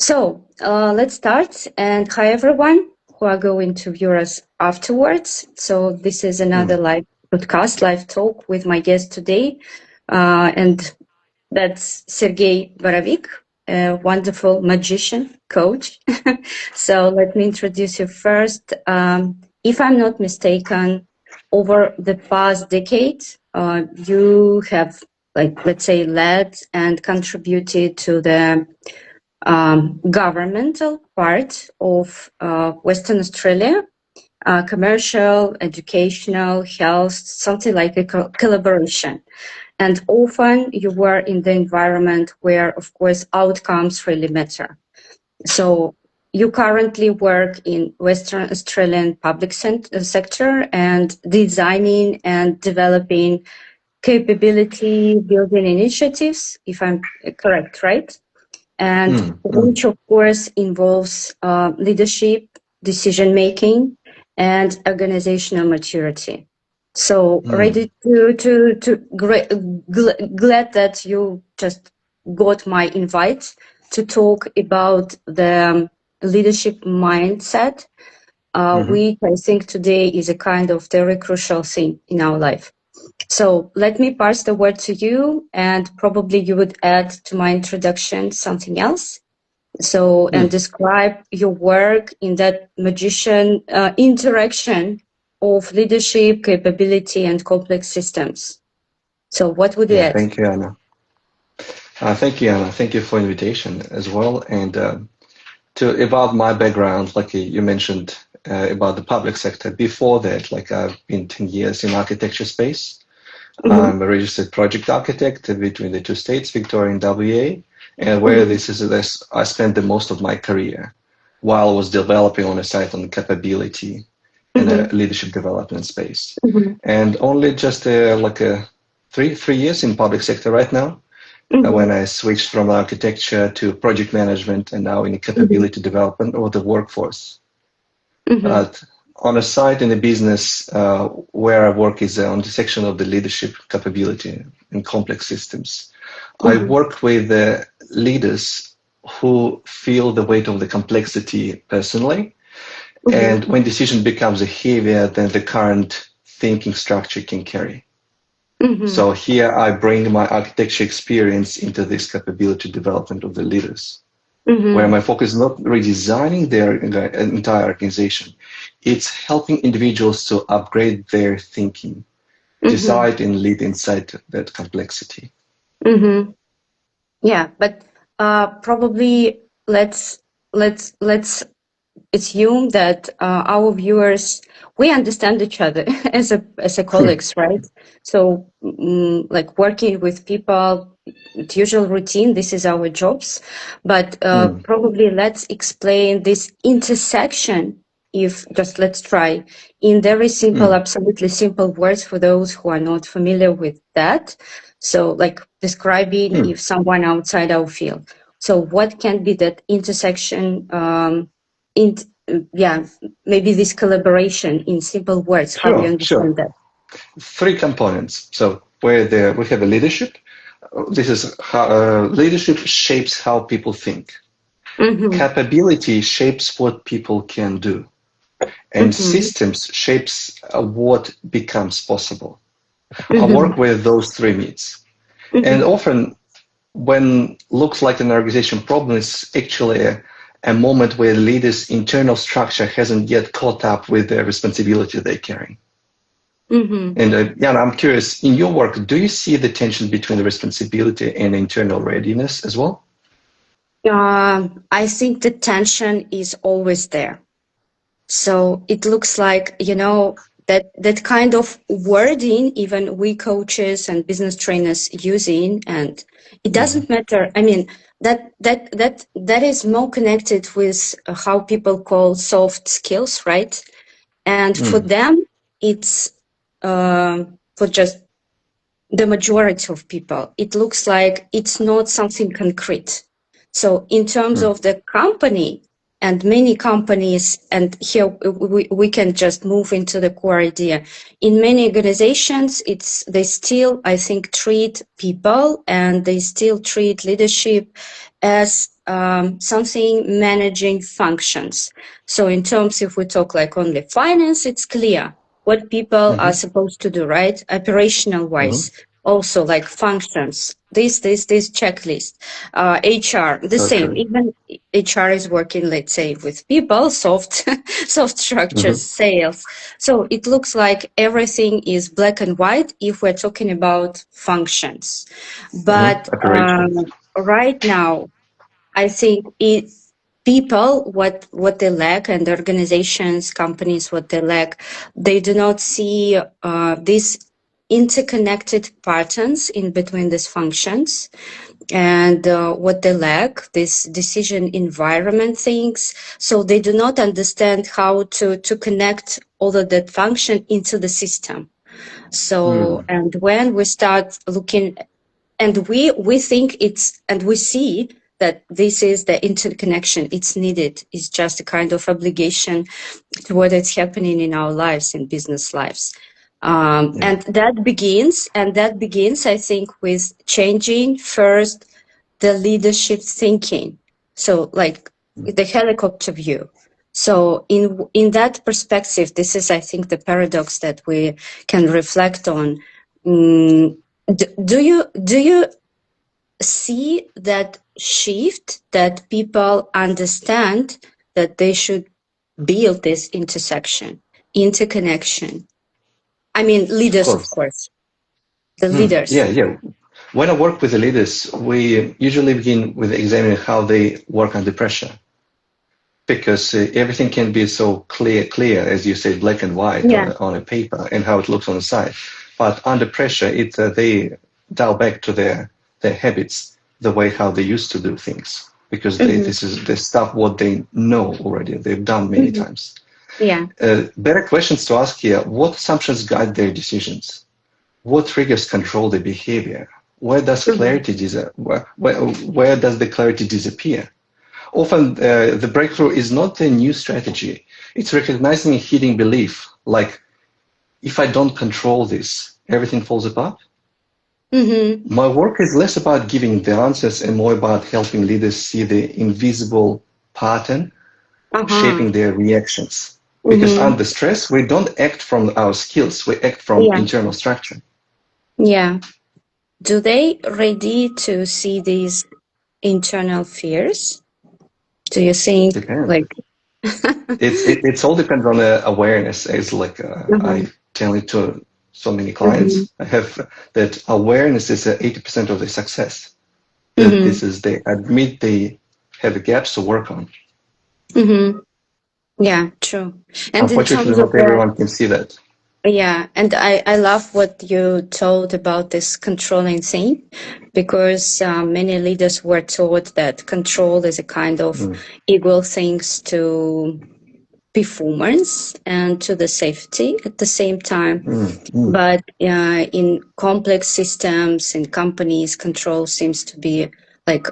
So let's start. And hi, everyone who are going to view us afterwards. So this is another live podcast, live talk with my guest today. And that's Sergey Borovik, a wonderful magician coach. So let me introduce you first. If I'm not mistaken, over the past decade, you have, let's say, led and contributed to the governmental part of Western Australia, commercial, educational, health, something like a collaboration. And often you were in the environment where, of course, outcomes really matter. So you currently work in Western Australian public sector and designing and developing capability building initiatives, if I'm correct, right? And which, of course, involves leadership, decision-making, and organizational maturity. So ready glad that you just got my invite to talk about the leadership mindset, which I think today is a kind of very crucial thing in our life. So let me pass the word to you, and probably you would add to my introduction something else. So, and describe your work in that magician interaction of leadership, capability, and complex systems. So what would you add? Thank you, Anna. Thank you, Anna. Thank you for invitation as well. And about my background, like you mentioned about the public sector. Before that, like I've been 10 years in architecture space. I'm a registered project architect between the two states, Victoria and WA, and where I spent the most of my career while I was developing on a site on capability in a leadership development space. And only just three years in public sector right now, when I switched from architecture to project management and now in capability development of the workforce. But on a side in the business where I work is on the section of the leadership capability in complex systems. I work with leaders who feel the weight of the complexity personally. And when decision becomes heavier than the current thinking structure can carry. So here I bring my architecture experience into this capability development of the leaders, where my focus is not redesigning their entire organization. It's helping individuals to upgrade their thinking, decide and lead inside that complexity. Yeah, but probably let's assume that our viewers, we understand each other as a colleagues, right? So like working with people, the usual routine, this is our jobs, but probably let's explain this intersection. If just let's try in very simple, absolutely simple words for those who are not familiar with that. So like describing if someone outside our field. So what can be that intersection? Maybe this collaboration in simple words. How do you understand that? Three components. So where we have a leadership. This is how leadership shapes how people think. Capability shapes what people can do. And systems shapes what becomes possible. I work with those three needs. And often when looks like an organization problem is actually a moment where leaders' internal structure hasn't yet caught up with the responsibility they're carrying. And Yana, I'm curious, in your work, do you see the tension between the responsibility and internal readiness as well? I think the tension is always there. So it looks like, that kind of wording, even we coaches and business trainers using, and it doesn't matter. I mean, that is more connected with how people call soft skills, right? And for them, it's for just the majority of people, it looks like it's not something concrete. So in terms of the company, and many companies, and here we can just move into the core idea. In many organizations, they still, I think, treat people and they still treat leadership as something managing functions. So in terms, if we talk like only finance, it's clear what people are supposed to do, right? Operational wise, also like functions, this checklist. HR, the So same. true. Even HR is working, let's say, with people, soft structures, sales. So it looks like everything is black and white if we're talking about functions. But Operations. right now, I think people what they lack, and organizations, companies what they lack, they do not see these interconnected patterns in between these functions, and what they lack, this decision environment things. So they do not understand how to connect all of that function into the system. So, and when we start looking, and we think it's, and we see that this is the interconnection, it's needed, it's just a kind of obligation to what is happening in our lives, in business lives. And that begins, I think, with changing first the leadership thinking. So like the helicopter view. So in that perspective, this is, I think, the paradox that we can reflect on. Do you see that shift, that people understand that they should build this interconnection? I mean, Of leaders, of course. course, the leaders. Yeah. When I work with the leaders, we usually begin with examining how they work under pressure, because everything can be so clear, as you say, black and white Yeah. on a paper, and how it looks on the side. But under pressure, they dial back to their habits, the way how they used to do things, because this is the stuff what they know already. They've done many times. Yeah. Better questions to ask here: what assumptions guide their decisions? What triggers control their behavior? Where does clarity where does the clarity disappear? Often the breakthrough is not a new strategy. It's recognizing a hidden belief, like, if I don't control this, everything falls apart. My work is less about giving the answers and more about helping leaders see the invisible pattern shaping their reactions. Because under stress, we don't act from our skills, we act from internal structure. Yeah. Do they ready to see these internal fears? Do you think Depends. like It's all depends on the awareness. It's like I tell it to so many clients. I have that awareness is 80% of the success. This is they admit they have gaps to work on. Yeah, true. And in Unfortunately, terms of not everyone can see that. yeah, and I love what you told about this controlling thing, because many leaders were taught that control is a kind of equal things to performance and to the safety at the same time. But in complex systems, in companies, control seems to be like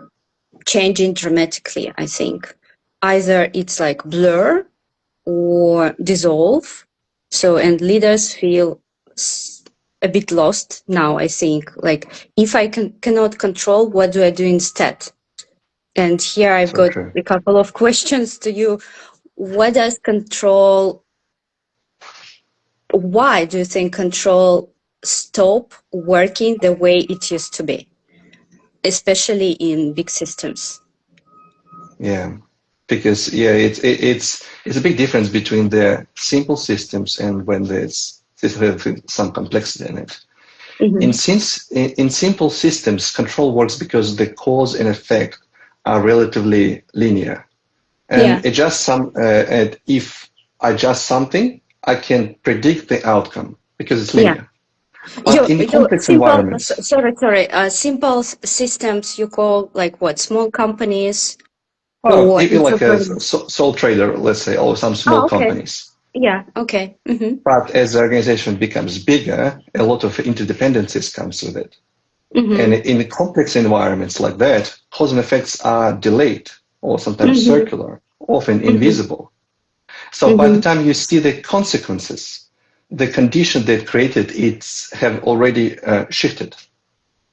changing dramatically, I think. Either it's like blur or dissolve. So, and leaders feel a bit lost now, I think. Like, if I cannot control, what do I do instead? And here I've got a couple of questions to you. What does control, why do you think control stop working the way it used to be, especially in big systems? Yeah, because it's a big difference between the simple systems and when there's some complexity in it. In simple systems, control works because the cause and effect are relatively linear, and and if I adjust something, I can predict the outcome because it's linear. But in complex environments, simple systems you call like what? Small companies? or even like a sole trader, let's say, or some small companies. Yeah, okay. But as the organization becomes bigger, a lot of interdependencies comes with it. And in complex environments like that, cause and effects are delayed or sometimes circular, often invisible. So by the time you see the consequences, the condition that created it have already shifted.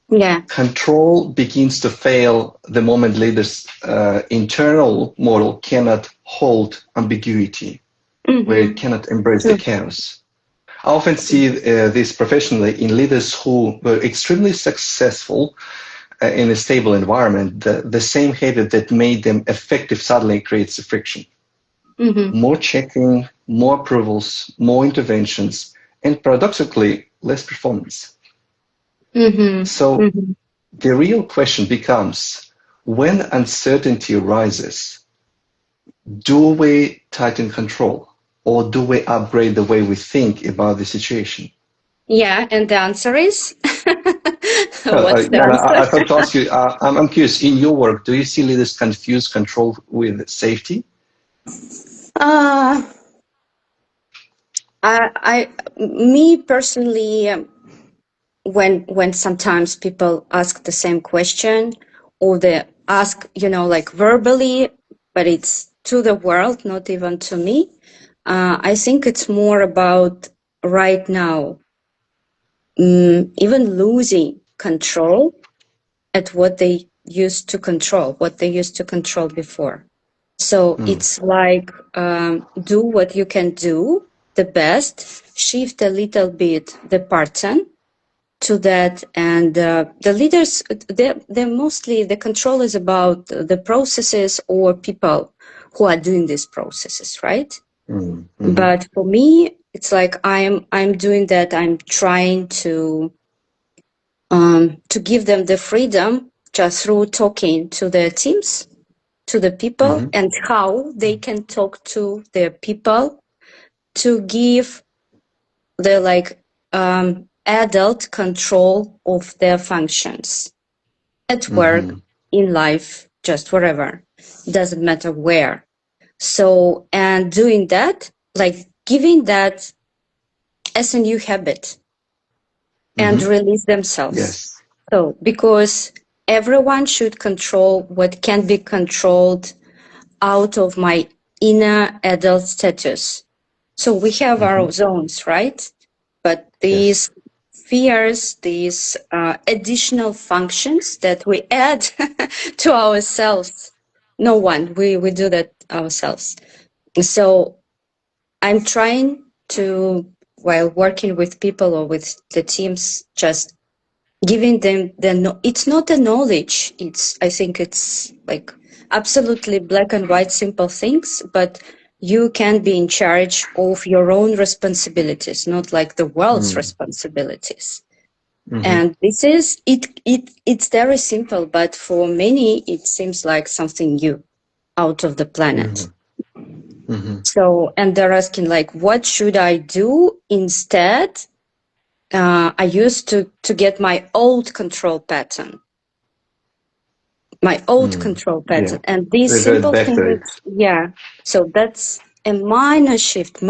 Yeah. Control begins to fail the moment leaders' internal model cannot hold ambiguity, where it cannot embrace the chaos. I often see this professionally in leaders who were extremely successful in a stable environment. The same habit that made them effective suddenly creates a friction. More checking, more approvals, more interventions, and paradoxically, less performance. So the real question becomes, when uncertainty arises, do we tighten control or do we upgrade the way we think about the situation? Yeah, and the answer is what's the Yana, answer? I thought to ask you, I'm curious, in your work, do you see leaders confuse control with safety? Uh, me personally, when sometimes people ask the same question, or they ask, like verbally, but it's to the world, not even to me. I think it's more about right now, even losing control at what they used to control before. So it's like, do what you can do the best, shift a little bit the pattern to that. And the leaders, they're mostly, the control is about the processes or people who are doing these processes, right? But for me, it's like I'm doing that. I'm trying to give them the freedom just through talking to their teams, to the people, and how they can talk to their people to give the adult control of their functions at work, in life, just wherever, doesn't matter where. So, and doing that, like giving that as a new habit and release themselves. Yes. So, because everyone should control what can be controlled out of my inner adult status. So we have our zones, right? But these Yes. fears, these additional functions that we add to ourselves, no one, we do that ourselves. So I'm trying to, while working with people or with the teams, just giving them it's not the knowledge. I think it's like absolutely black and white, simple things, but you can be in charge of your own responsibilities, not like the world's responsibilities. And this is it's very simple, but for many it seems like something new out of the planet. So, and they're asking like, what should I do instead? I used to get my old control pattern, Yeah. and this Revert simple back thing to it. is, yeah. So that's a minor shift,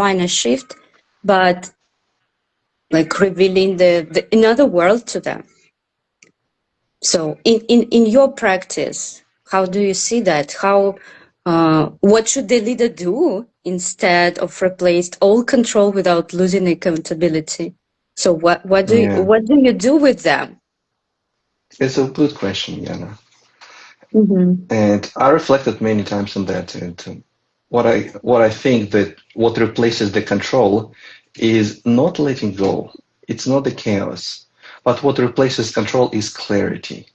but like revealing the another world to them. So in your practice, how do you see that? How what should the leader do instead of replaced all control without losing accountability? So Yeah. what do you do with them? It's a good question, Yana. Mm-hmm. And I reflected many times on that. And what I think that what replaces the control is not letting go. It's not the chaos, but what replaces control is clarity.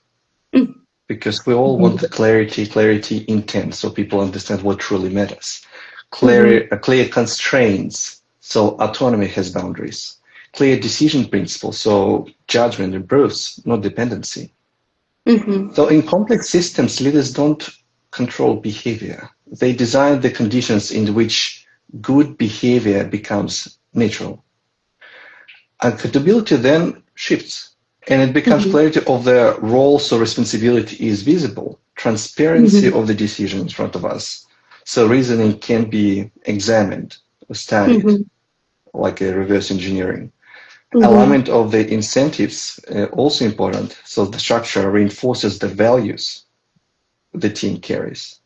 Because we all want the clarity intent, so people understand what truly matters. Clear constraints, so autonomy has boundaries. Clear decision principles, so judgment improves, not dependency. Mm-hmm. So in complex systems, leaders don't control behavior. They design the conditions in which good behavior becomes natural. Accountability then shifts, and it becomes Mm-hmm. clarity of the role, so responsibility is visible, transparency Mm-hmm. of the decision in front of us. So reasoning can be examined, studied, Mm-hmm. like a reverse engineering. Mm-hmm. Alignment of the incentives also important. So the structure reinforces the values the team carries.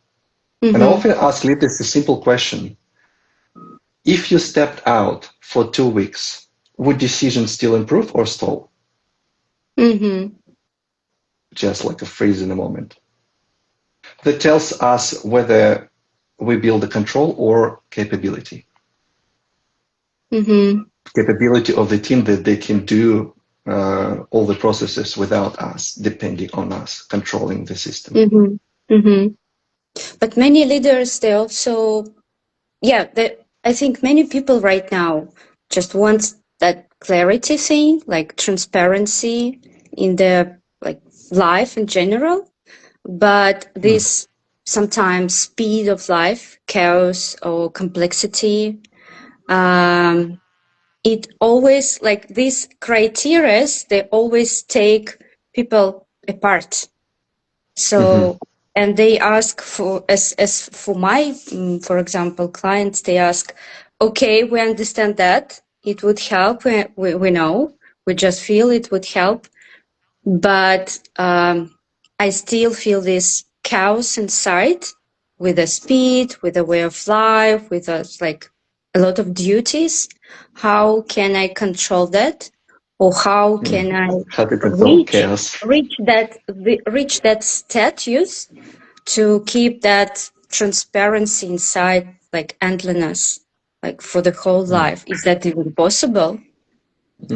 And I Mm-hmm. often ask leaders a simple question. If you stepped out for 2 weeks, would decisions still improve or stall? Mm-hmm. just like a freeze in a moment. That tells us whether we build a control or capability. Mm-hmm. Capability of the team that they can do all the processes without us, depending on us, controlling the system. Mm-hmm. Mm-hmm. But many leaders, they also, I think many people right now just want that clarity thing, like transparency in their like life in general. But this sometimes speed of life, chaos or complexity, it always like these criterias, they always take people apart. So, and they ask for, as for my, for example, clients, they ask, okay, we understand that it would help. We know, we just feel it would help. But I still feel this chaos inside with the speed, with the way of life, with like a lot of duties. How can I control that? Or how can I How to control chaos. reach that status to keep that transparency inside, like endlessness, like for the whole life? Is that even possible?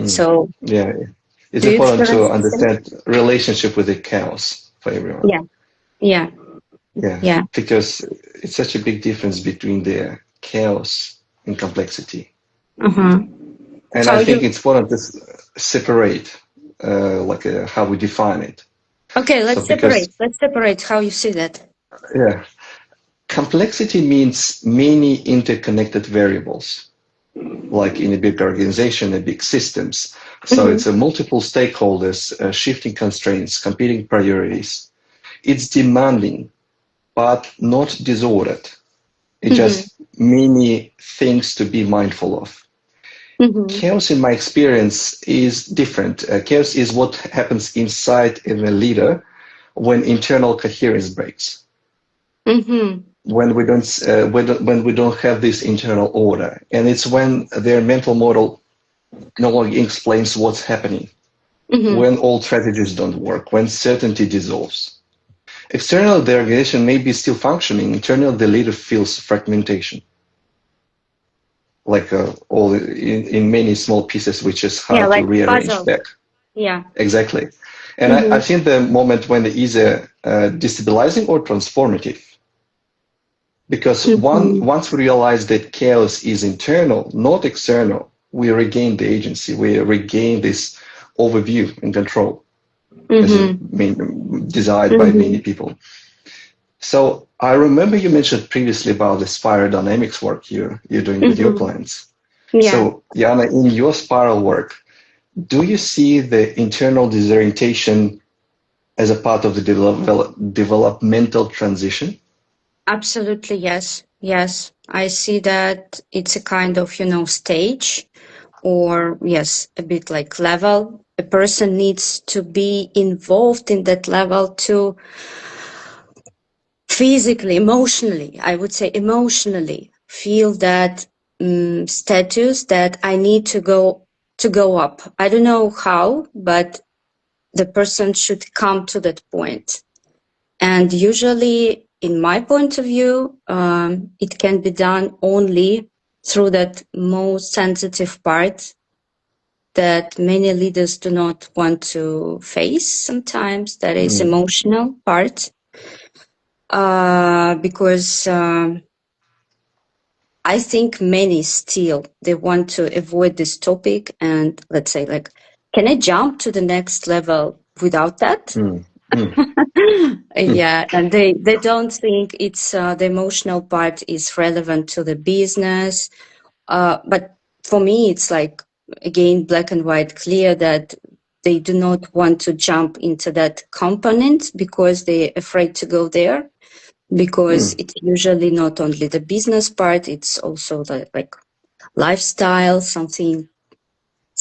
So Yeah, it's do you important to experience the same? understand relationship with the chaos for everyone. Yeah, yeah, Yeah, yeah. because it's such a big difference between the chaos and complexity. Uh-huh. And How I think you? it's important to separate, how we define it. Okay, So let's because, separate. Let's separate how you see that. yeah, complexity means many interconnected variables, like in a big organization, a big systems. So Mm-hmm. it's a multiple stakeholders, shifting constraints, competing priorities. It's demanding, but not disordered. It's Mm-hmm. just many things to be mindful of. Mm-hmm. Chaos, in my experience, is different. Chaos is what happens inside in a leader when internal coherence breaks. Mm-hmm. When we don't have this internal order, and it's when their mental model no longer explains what's happening, Mm-hmm. when all strategies don't work, when certainty dissolves. External, the organization may be still functioning. Internal, the leader feels fragmentation, like all in many small pieces, which is Yeah, hard to like rearrange puzzle. back. Yeah. Exactly. And Mm-hmm. I think the moment when it is destabilizing or transformative, because Mm-hmm. once we realize that chaos is internal, not external, we regain the agency, we regain this overview and control as a Mm-hmm. main, desired by Mm-hmm. many people. So I remember you mentioned previously about the spiral dynamics work you're doing with your Mm-hmm. clients. Yeah. So Yana, in your spiral work, do you see the internal disorientation as a part of the developmental transition? Absolutely, yes. Yes. I see that it's a kind of, stage or, yes, a bit like level. A person needs to be involved in that level to physically, emotionally, I would say emotionally, feel that status that I need to go up. I don't know how, but the person should come to that point. And usually, in my point of view, it can be done only through that most sensitive part that many leaders do not want to face sometimes, that is emotional part. Because I think many still, they want to avoid this topic and let's say like, can I jump to the next level without that? Mm, mm, mm, Yeah, and they don't think it's the emotional part is relevant to the business. But for me, it's like, again, black and white clear that they do not want to jump into that component because they're afraid to go there, because mm. it's usually not only the business part, it's also the like lifestyle, something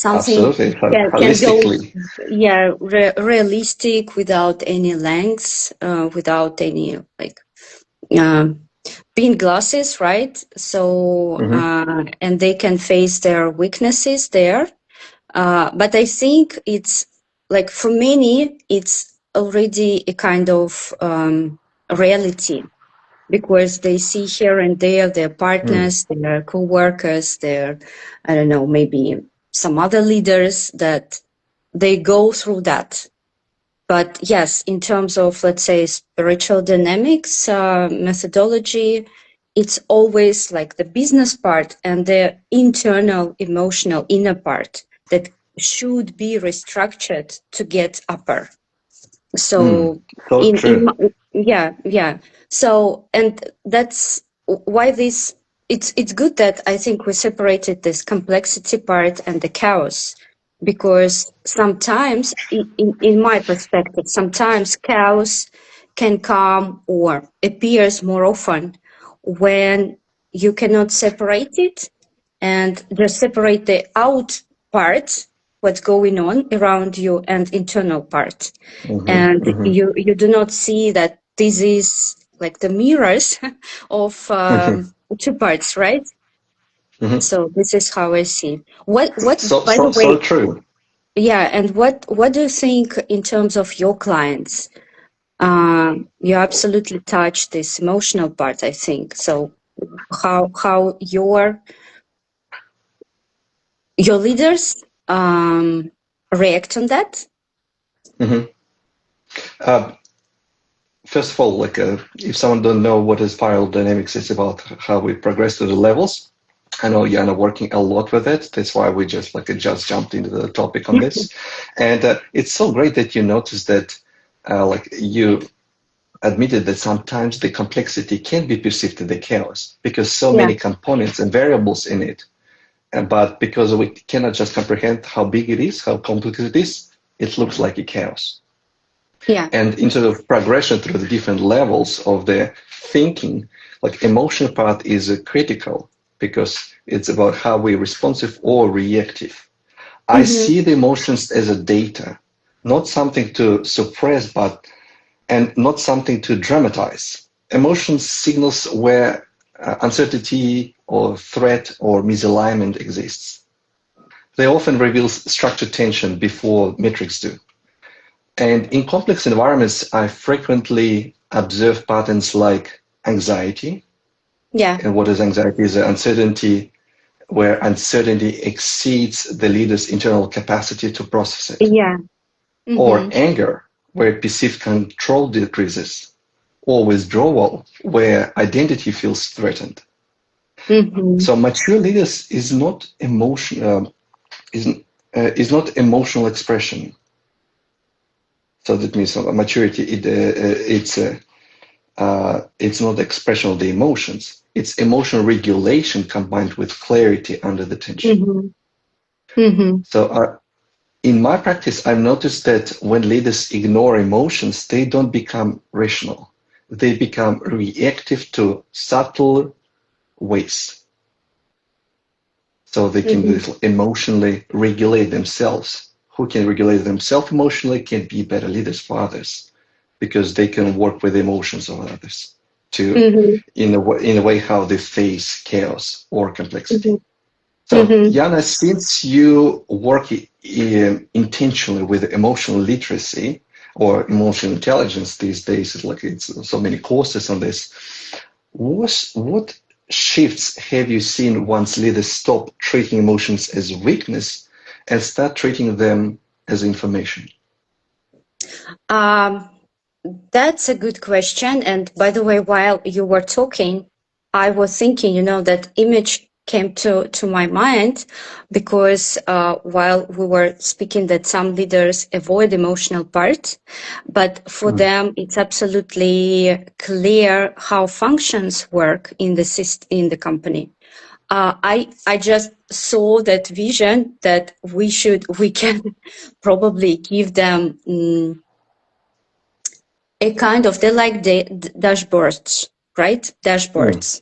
Absolutely. can go, Holistically. yeah, realistic without any lengths, without any like um, pin glasses, right? So Hmm. and they can face their weaknesses there. But I think it's like for many, it's already a kind of reality, because they see here and there their partners, their co-workers, their, I don't know, maybe some other leaders, that they go through that. But yes, in terms of, let's say, spiritual dynamics, methodology, it's always like the business part and the internal, emotional, inner part that should be restructured to get upper. So So true. yeah. So, and that's why this, it's good that I think we separated this complexity part and the chaos, because sometimes in my perspective, sometimes chaos can come or appears more often when you cannot separate it and just separate the out part, what's going on around you, and internal part. And you do not see that this is like the mirrors of two parts, right? So this is how I see. What by the So way, true. yeah, and what do you think in terms of your clients? You absolutely touched this emotional part, I think. So how your leaders react on that? First of all, if someone don't know what is spiral dynamics, it's about how we progress to the levels. I know Yana working a lot with it. That's why we just jumped into the topic on this. And it's so great that you noticed that you admitted that sometimes the complexity can be perceived as the chaos because so Yeah. many components and variables in it. But because we cannot just comprehend how big it is, how complex it is, it looks like a chaos. Yeah. And instead of progression through the different levels of the thinking, like emotion part is critical because it's about how we're responsive or reactive. I see the emotions as a data, not something to suppress, and not something to dramatize. Emotions signals where uncertainty or threat or misalignment exists. They often reveal structured tension before metrics do. And in complex environments, I frequently observe patterns like anxiety. Yeah. And what is anxiety? Is uncertainty, where uncertainty exceeds the leader's internal capacity to process it. Yeah. Or anger, where perceived control decreases. Or withdrawal, where identity feels threatened. So mature leaders is not is not emotional expression. So that means maturity. It's not expression of the emotions. It's emotional regulation combined with clarity under the tension. So in my practice, I've noticed that when leaders ignore emotions, they don't become rational. They become reactive to subtle ways. So they can emotionally regulate themselves. Who can regulate themselves emotionally can be better leaders for others because they can work with emotions of others to in a way how they face chaos or complexity. So Yana, since you work intentionally with emotional literacy or emotional intelligence these days, it's so many courses on this. What shifts have you seen once leaders stop treating emotions as weakness and start treating them as information? That's a good question. And by the way, while you were talking, I was thinking, that image came to my mind because while we were speaking that some leaders avoid emotional part, but for them, it's absolutely clear how functions work in the company. I just saw that vision that we can probably give them a kind of, they like the dashboards, right? Dashboards.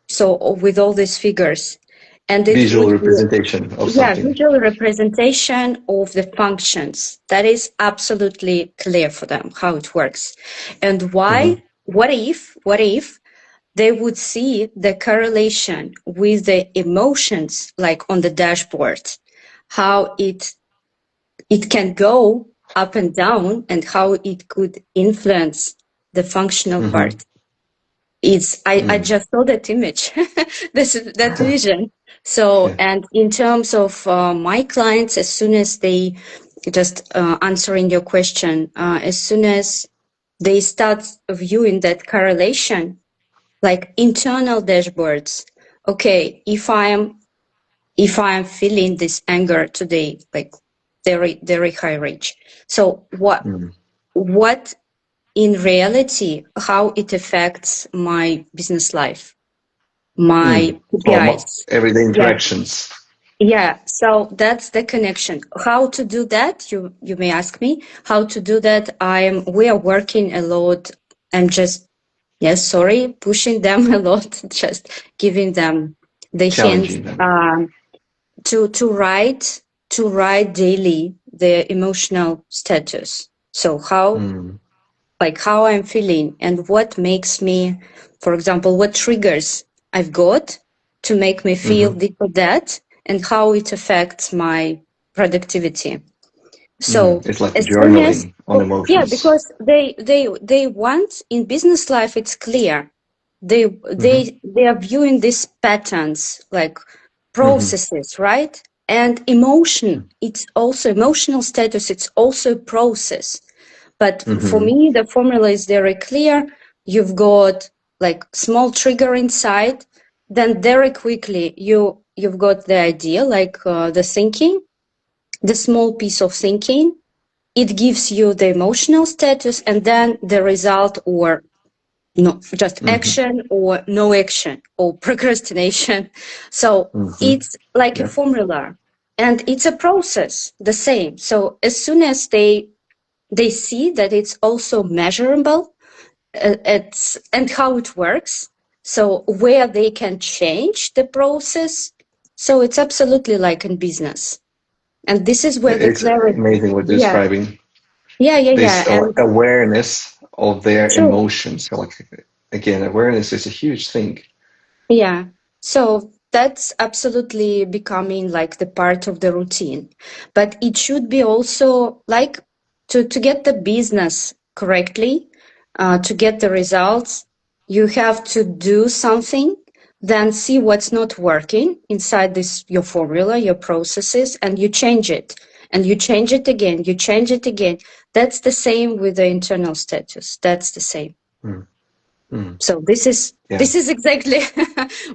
So with all these figures, and it Visual would be, representation of something. visual representation of the functions. That is absolutely clear for them how it works. And why? What if they would see the correlation with the emotions, like on the dashboard, how it can go up and down and how it could influence the functional part. I just saw that image, that vision. So, Yeah. and in terms of my clients, as soon as they, just answering your question, as soon as they start viewing that correlation, like internal dashboards. Okay, if I'm feeling this anger today, like very high rage. So what in reality, how it affects my business life, my Or KPIs. everyday Yeah. interactions. Yeah. So that's the connection. How to do that? You may ask me how to do that. We are working a lot. I'm just, yes, sorry, pushing them a lot, just giving them the hint, Challenging them. to write daily the emotional status. So how I'm feeling and what makes me, for example, what triggers I've got to make me feel this or that, and how it affects my productivity. So It's like as soon as, journaling on yeah, emotions. because they want in business life, it's clear. They are viewing these patterns like processes, right? And emotion, it's also emotional status, it's also a process. But for me, the formula is very clear. You've got like small trigger inside, then very quickly you've got the idea, like the thinking, the small piece of thinking. It gives you the emotional status, and then the result, or no, just action or no action or procrastination. So it's like a Yeah. formula, and it's a process, the same. So as soon as they see that it's also measurable, and how it works, so where they can change the process, so it's absolutely like in business, and this is where the It's clarity. amazing what you're Yeah, describing. yeah, This and awareness of their true. emotions. So, like, again, awareness is a huge thing. Yeah. So that's absolutely becoming like the part of the routine. But it should be also like to get the business correctly, to get the results, you have to do something, then see what's not working inside this, your formula, your processes, and you change it. And you change it again, you change it again. That's the same with the internal status. That's the same. So Yeah. this is exactly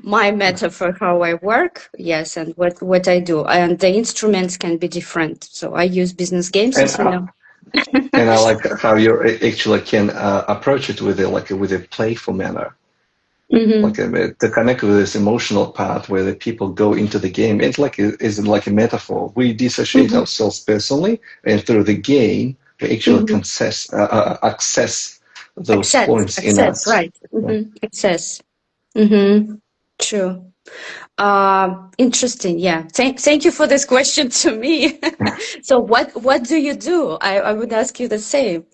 my metaphor how I work. Yes, and what I do, and the instruments can be different. So I use business games, And as you know. I like how you actually can approach it with a playful manner, Hmm. to connect with this emotional part where the people go into the game. It's like is like a metaphor. We dissociate Hmm. ourselves personally, and through the game, we actually Hmm. access those points in Access, us. right? Access. Hmm. True. Interesting. Yeah. Thank you for this question to me. So what do you do? I would ask you the same.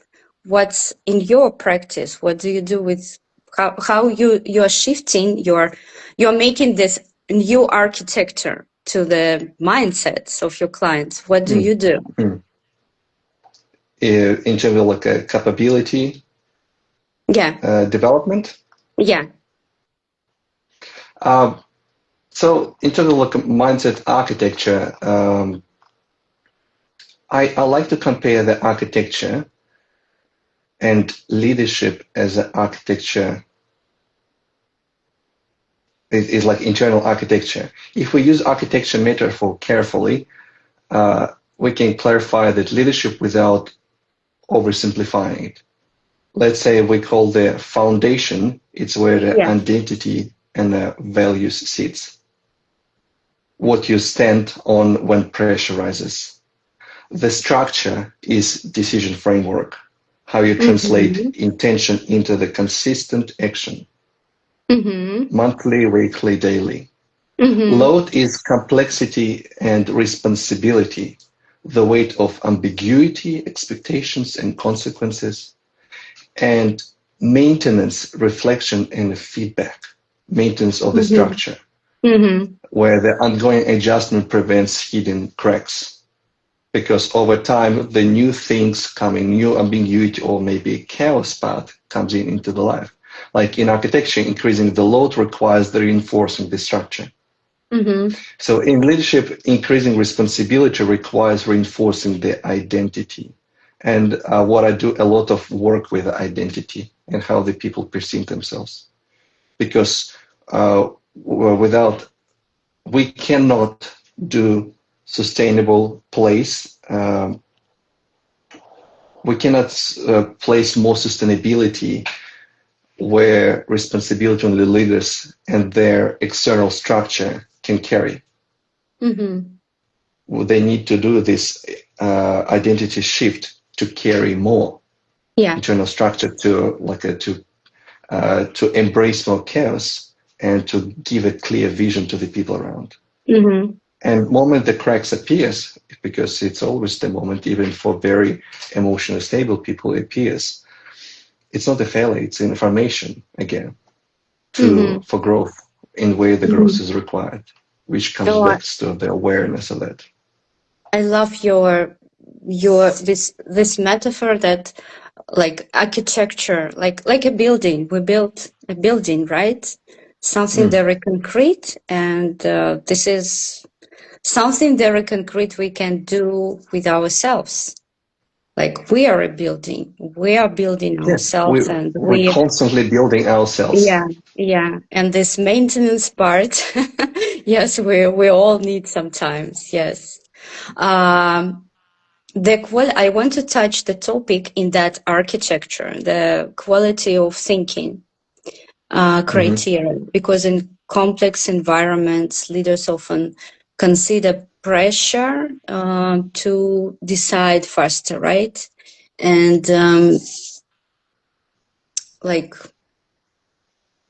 What's in your practice? What do you do with how you're shifting you're making this new architecture to the mindsets of your clients? What do Mm. you do? Mm. In terms of like a capability Yeah. development. Yeah. Uh, so in terms of like mindset architecture, I like to compare the architecture and leadership as an architecture is like internal architecture. If we use architecture metaphor carefully, we can clarify that leadership without oversimplifying it. Let's say we call the foundation, it's where the Yeah. identity and the values sits. What you stand on when pressure rises. The structure is decision framework, how you translate Mm-hmm. intention into the consistent action, Mm-hmm. monthly, weekly, daily. Mm-hmm. Load is complexity and responsibility, the weight of ambiguity, expectations, and consequences, and maintenance, reflection, and feedback, maintenance of the Mm-hmm. structure, Mm-hmm. where the ongoing adjustment prevents hidden cracks. because over time, the new things coming, new ambiguity or maybe chaos path comes into the life. Like in architecture, increasing the load requires the reinforcing the structure. So in leadership, increasing responsibility requires reinforcing the identity. And what I do a lot of work with identity and how the people perceive themselves. Because we cannot do sustainable place. We cannot place more sustainability where responsibility on the leaders and their external structure can carry. They need to do this identity shift to carry more internal structure to embrace more chaos and to give a clear vision to the people around. And moment the cracks appears, because it's always the moment, even for very emotionally stable people, it appears. It's not a failure; it's an information again for growth in where the growth is required, which comes back to the awareness of that. I love your this metaphor that like architecture, like a building. We built a building, right? Something very concrete, and this is something very concrete we can do with ourselves. Like we are a building, we are building ourselves, and we're constantly building ourselves. Yeah. And this maintenance part, yes, we all need sometimes. Yes. I want to touch the topic in that architecture, the quality of thinking criteria, because in complex environments, leaders often consider pressure to decide faster, right? And like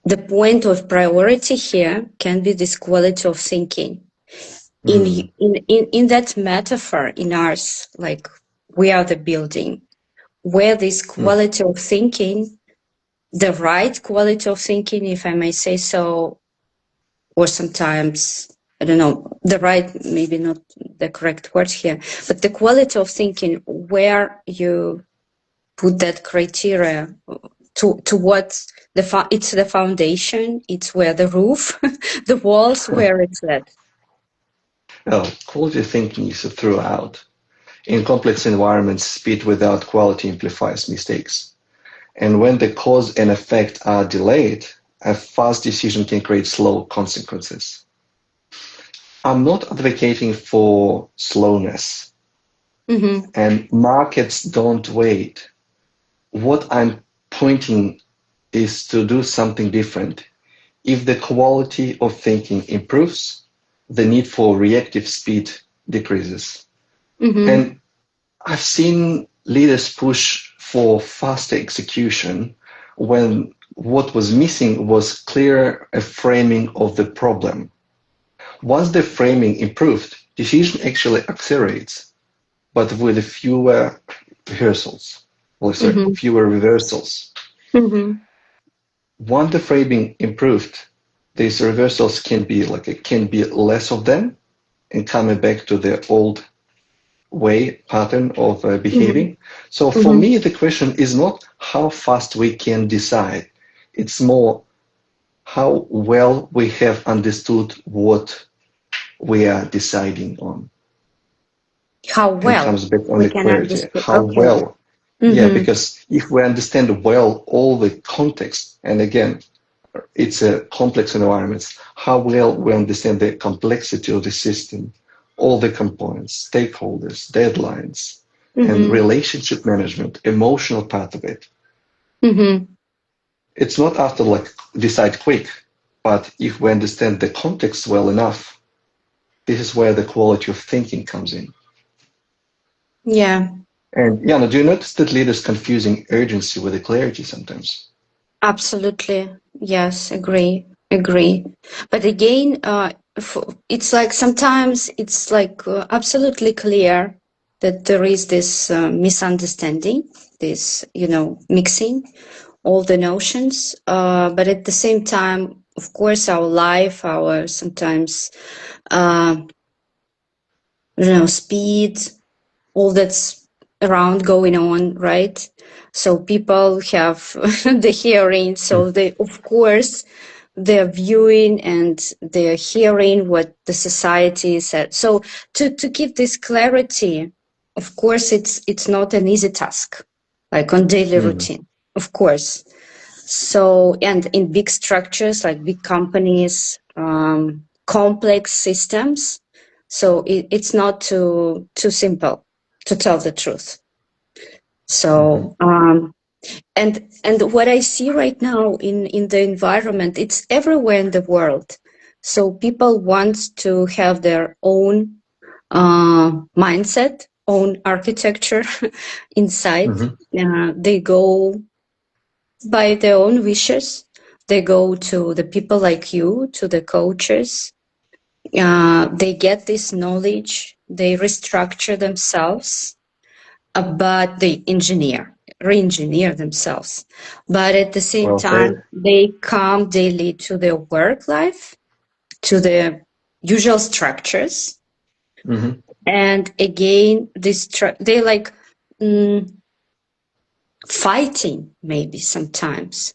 the point of priority here can be this quality of thinking. In that metaphor, in ours, like we are the building, where this quality of thinking, the right quality of thinking, if I may say so, or sometimes, I don't know, the right, maybe not the correct word here, but the quality of thinking, where you put that criteria to what it's the foundation, it's where the roof, the walls, where it's at. Quality thinking is throughout. In complex environments, speed without quality amplifies mistakes. And when the cause and effect are delayed, a fast decision can create slow consequences. I'm not advocating for slowness, and markets don't wait. What I'm pointing is to do something different. If the quality of thinking improves, the need for reactive speed decreases. And I've seen leaders push for faster execution when what was missing was clear framing of the problem. Once the framing improved, decision actually accelerates, but with fewer rehearsals, fewer reversals. Once the framing improved, these reversals can be less of them and coming back to the old pattern of behaving. So for me, the question is not how fast we can decide. It's more how well we have understood what we are deciding on. How well it comes back on the clarity. How well. Yeah, because if we understand well all the context, and again, it's a complex environment, how well we understand the complexity of the system, all the components, stakeholders, deadlines, and relationship management, emotional part of it. It's not after decide quick, but if we understand the context well enough, this is where the quality of thinking comes in. Yeah. And Yana, do you notice that leaders confusing urgency with the clarity sometimes? Absolutely. Yes, agree. But again, it's like sometimes it's like absolutely clear that there is this misunderstanding, this, mixing all the notions. But at the same time, of course, our life, sometimes, speed, all that's around going on, right? So people have the hearing, so they, of course, they're viewing and they're hearing what the society said. So to give this clarity, of course, it's not an easy task, like on daily routine, of course. So, and in big structures, like big companies, complex systems, so it's not too simple, to tell the truth. So, and what I see right now in the environment, it's everywhere in the world. So people want to have their own mindset, own architecture inside. They go by their own wishes. They go to the people like you, to the coaches. They get this knowledge. They restructure themselves, but they re-engineer themselves. But at the same Well said. time, they come daily to their work life, to the usual structures. And again, they like fighting maybe sometimes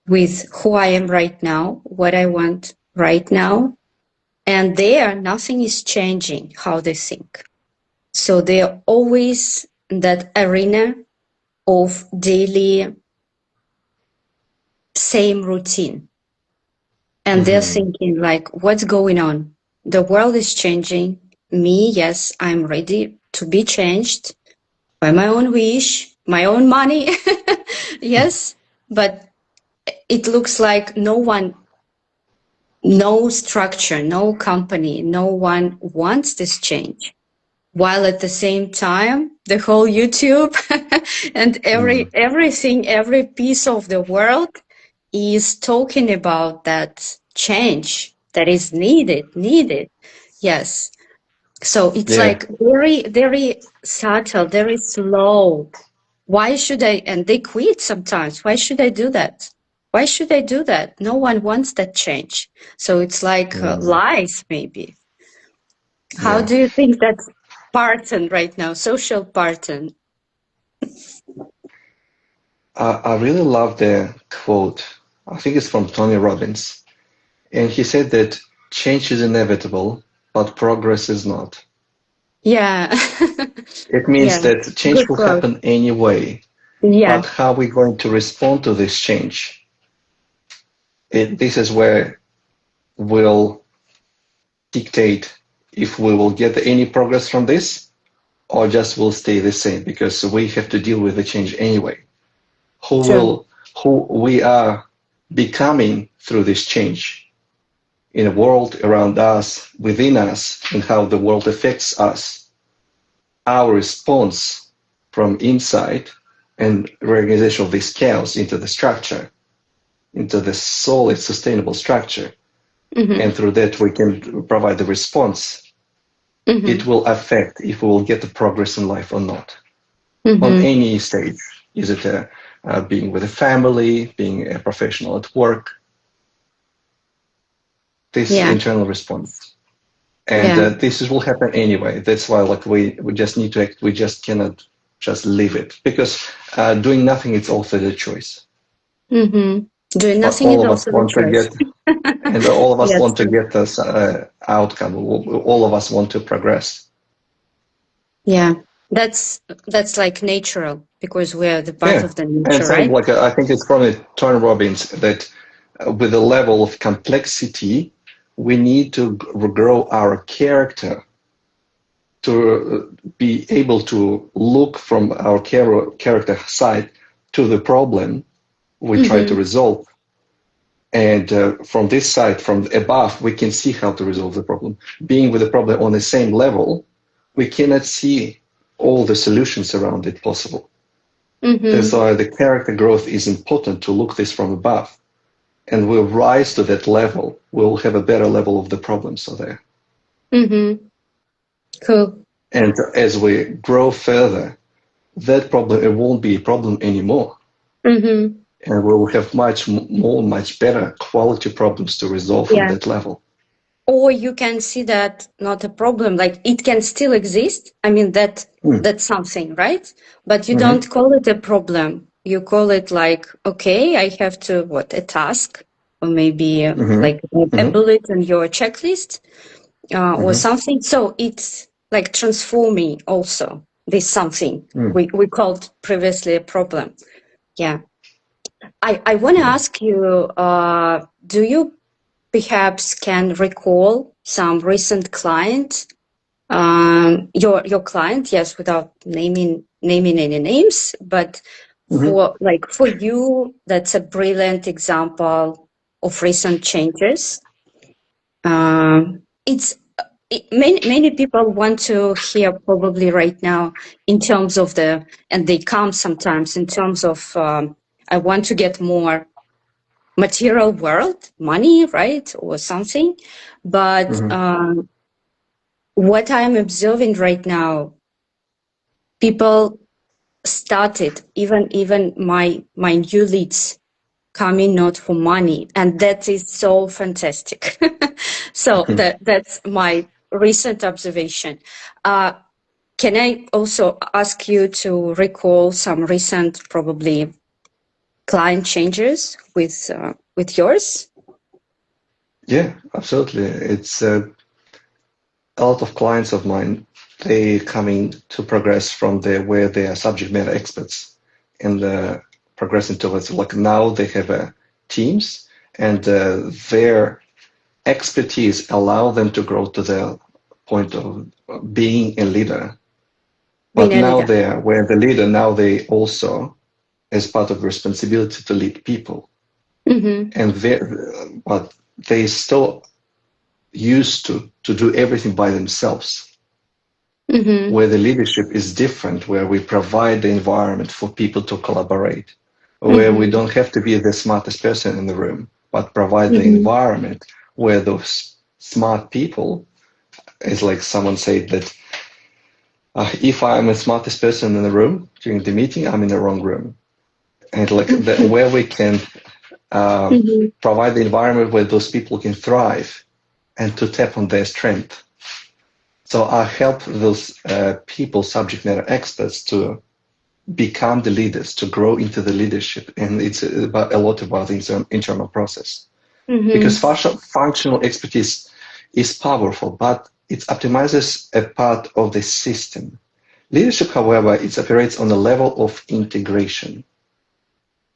with who I am right now, what I want right now. And there, nothing is changing how they think. So they're always in that arena of daily same routine. And they're thinking like, what's going on? The world is changing. Me, yes, I'm ready to be changed by my own wish, my own money. Yes, but it looks like no structure, no company, no one wants this change. While at the same time, the whole YouTube and everything, every piece of the world is talking about that change that is needed. Yes. So it's like very, very subtle, very slow. Why should I? And they quit sometimes. Why should I do that? Why should I do that? No one wants that change. So it's like lies, maybe. How do you think that's pattern right now, social pattern? I really love the quote. I think it's from Tony Robbins. And he said that change is inevitable, but progress is not. Yeah. It means Yeah. that change Good will quote. happen anyway, Yeah. but how we're going to respond to this change, this is where will dictate if we will get any progress from this or just will stay the same, because we have to deal with the change anyway. Who we are becoming through this change in the world around us, within us, and how the world affects us. Our response from inside and reorganization of this chaos into the structure, into the solid, sustainable structure. And through that, we can provide the response. It will affect if we will get the progress in life or not. On any stage. Is it being with a family, being a professional at work? This internal response. And this will happen anyway. That's why like we just need to act. We just cannot just leave it. Because doing nothing is also the choice. Doing But nothing all is of us also the want to choice. get, and all of us Yes. want to get this outcome. All of us want to progress. Yeah, that's like natural because we're the part of the And nature, same right? like I think it's from Tony Robbins that with the level of complexity, we need to grow our character to be able to look from our character side to the problem we try to resolve. And from this side, from above, we can see how to resolve the problem. Being with the problem on the same level, we cannot see all the solutions around it possible. That's why the character growth is important to look this from above. And we'll rise to that level. We'll have a better level of the problems there. Cool. And as we grow further, that problem, it won't be a problem anymore. And we'll have much better quality problems to resolve on that level. or you can see that not a problem, like it can still exist. I mean, that's something, right? But you don't call it a problem. You call it like, okay, I have to, a task, or maybe like a bullet in your checklist, or something. So it's like transforming also this something we called previously a problem. Yeah. I want to ask you, do you perhaps can recall some recent client, your client, yes, without naming any names, but for you, that's a brilliant example of recent changes. Many people want to hear probably right now in terms of and they come sometimes in terms of, I want to get more material world, money, right, or something. But what I'm observing right now, people started, even my new leads coming not for money, and that is so fantastic. So that's my recent observation. Can I also ask you to recall some recent probably client changes with yours? Yeah, absolutely. It's a lot of clients of mine, they coming to progress from where they are subject matter experts and progressing towards like now they have teams and their expertise allow them to grow to the point of being a leader. But now they are where the leader, now they also as part of responsibility to lead people. And but they still used to do everything by themselves, where the leadership is different, where we provide the environment for people to collaborate, where we don't have to be the smartest person in the room, but provide the environment where those smart people, it's like someone said that if I'm the smartest person in the room during the meeting, I'm in the wrong room. And like where we can provide the environment where those people can thrive and to tap on their strength. So I help those people, subject matter experts, to become the leaders, to grow into the leadership. And it's about a lot about the internal process. Because functional expertise is powerful, but it optimizes a part of the system. Leadership, however, it operates on a level of integration,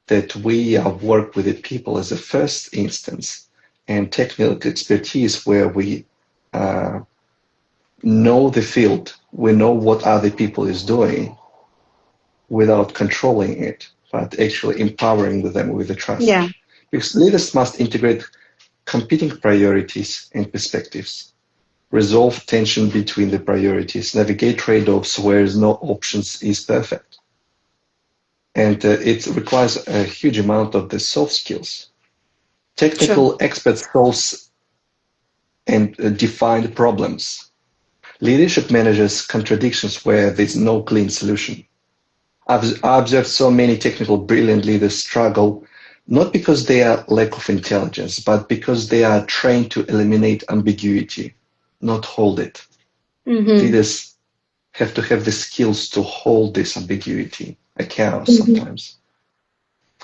that we work with the people as a first instance, and technical expertise where we know the field, we know what other people is doing without controlling it, but actually empowering them with the trust. Yeah. Because leaders must integrate competing priorities and perspectives, resolve tension between the priorities, navigate trade-offs where no options is perfect. And it requires a huge amount of the soft skills. Technical experts solve and define problems. Leadership manages contradictions where there's no clean solution. I've observed so many technical brilliant leaders struggle, not because they are lack of intelligence, but because they are trained to eliminate ambiguity, not hold it. Leaders have to have the skills to hold this ambiguity, a chaos sometimes.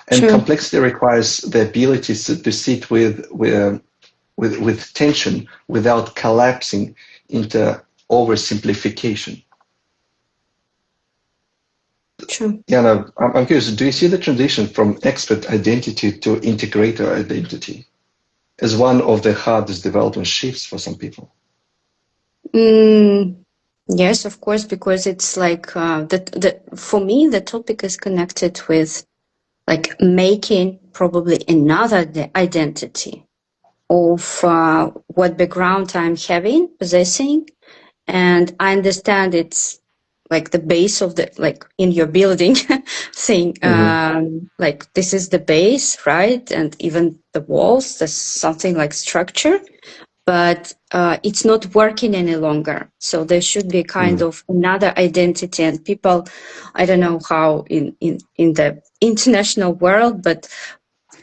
And complexity requires the ability to sit with tension without collapsing into oversimplification. Yana, I'm curious, do you see the transition from expert identity to integrator identity as one of the hardest development shifts for some people? Yes, of course, because it's like for me, the topic is connected with like making probably another identity of what background I'm having, possessing. And I understand it's like the base of like in your building thing, like this is the base, right? And even the walls, there's something like structure, but it's not working any longer. So there should be kind of another identity. And people, I don't know how in the international world, but